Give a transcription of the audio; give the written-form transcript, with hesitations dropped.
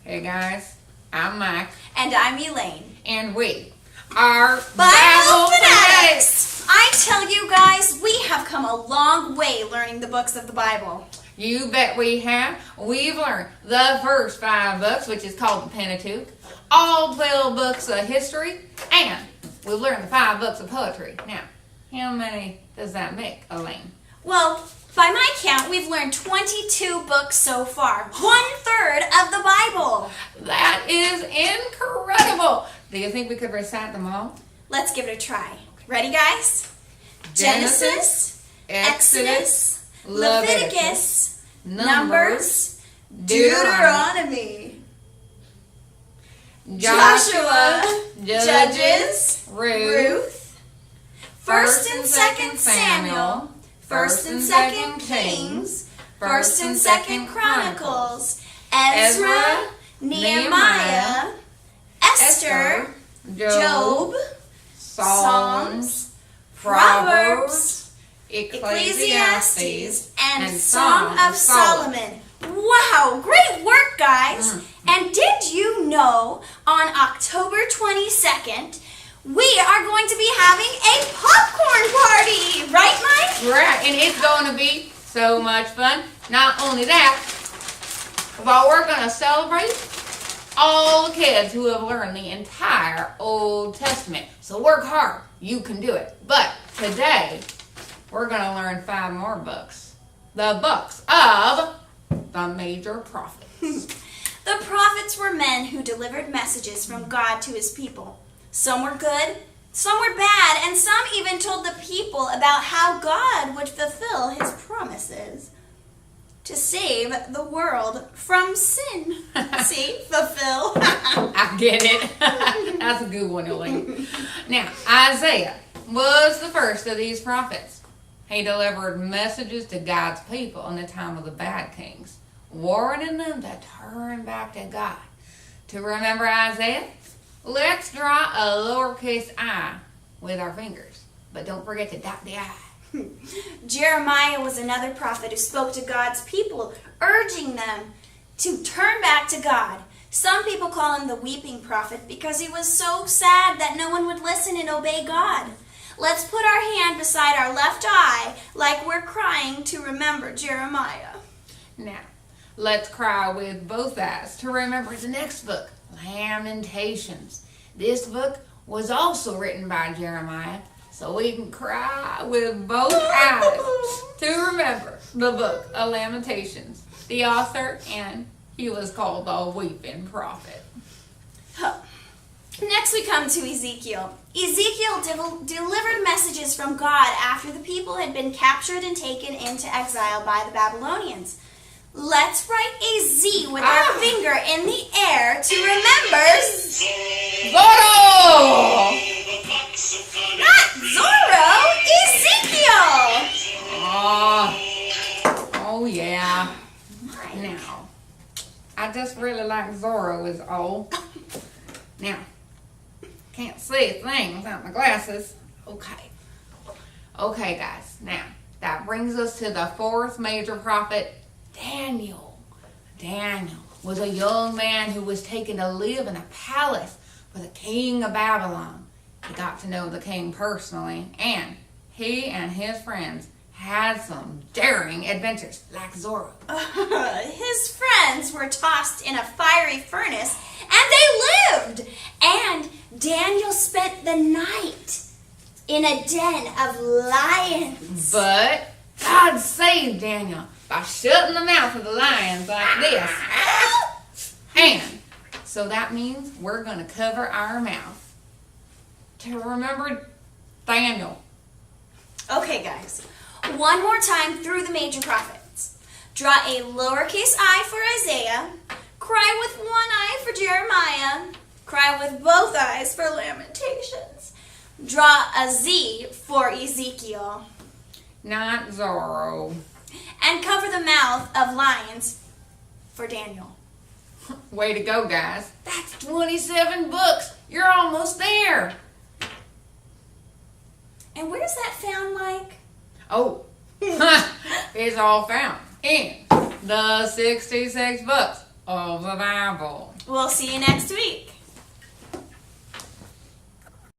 Hey guys, I'm Mike. And I'm Elaine. And we are Bible Fanatics! I tell you guys, we have come a long way learning the books of the Bible. You bet we have. We've learned the first 5 books, which is called the Pentateuch, all 12 books of history, and we've learned the 5 books of poetry. Now, how many does that make, Elaine? Well, by my count, we've learned 22 books so far. 1/3 of the Bible. That is incredible. Do you think we could recite them all? Let's give it a try. Ready, guys? Genesis, Exodus, Leviticus, Numbers, Deuteronomy, Joshua, Judges, Ruth, 1st and 2nd Samuel, 1st and 2nd Kings, 1st and 2nd Chronicles, Ezra, Nehemiah, Esther, Job, Psalms, Proverbs, Ecclesiastes, and Song of Solomon. Wow, great work, guys! And did you know on October 22nd, we are going to be having a popcorn party, right, Mike? Right, and it's going to be so much fun. Not only that, but we're going to celebrate all the kids who have learned the entire Old Testament. So work hard. You can do it. But today, we're going to learn 5 more books. The books of the major prophets. The prophets were men who delivered messages from God to his people. Some were good, some were bad, and some even told the people about how God would fulfill his promises to save the world from sin. See? Fulfill. I get it. That's a good one, Elaine. Now, Isaiah was the first of these prophets. He delivered messages to God's people in the time of the bad kings, warning them to turn back to God. To remember Isaiah, let's draw a lowercase I with our fingers. But don't forget to dot the I. Jeremiah was another prophet who spoke to God's people, urging them to turn back to God. Some people call him the weeping prophet because he was so sad that no one would listen and obey God. Let's put our hand beside our left eye like we're crying to remember Jeremiah. Now, let's cry with both eyes to remember the next book, Lamentations. This book was also written by Jeremiah, so we can cry with both eyes to remember the book of Lamentations. The author, and he was called the weeping prophet. Next we come to Ezekiel. Ezekiel delivered messages from God after the people had been captured and taken into exile by the Babylonians. Let's write a Z with our finger in the air to remember Zorro! Not Zorro, Ezekiel! Oh yeah. Now, I just really like Zorro is all. Now, can't see a thing without my glasses. Okay, guys. Now, that brings us to the 4th major prophet, Daniel. Daniel was a young man who was taken to live in a palace for the king of Babylon. He got to know the king personally, and he and his friends had some daring adventures like Zorro. His friends were tossed in a fiery furnace, and they lived. And Daniel spent the night in a den of lions. But God saved Daniel by shutting the mouth of the lions like this. And so that means we're going to cover our mouth to remember Daniel. Okay, guys. One more time through the major prophets. Draw a lowercase I for Isaiah. Cry with one eye for Jeremiah. Cry with both eyes for Lamentations. Draw a Z for Ezekiel. Not Zorro. And cover the mouth of lions for Daniel. Way to go, guys. That's 27 books. You're almost there. And where's that found, Mike? Oh, it's all found in the 66 books of the Bible. We'll see you next week.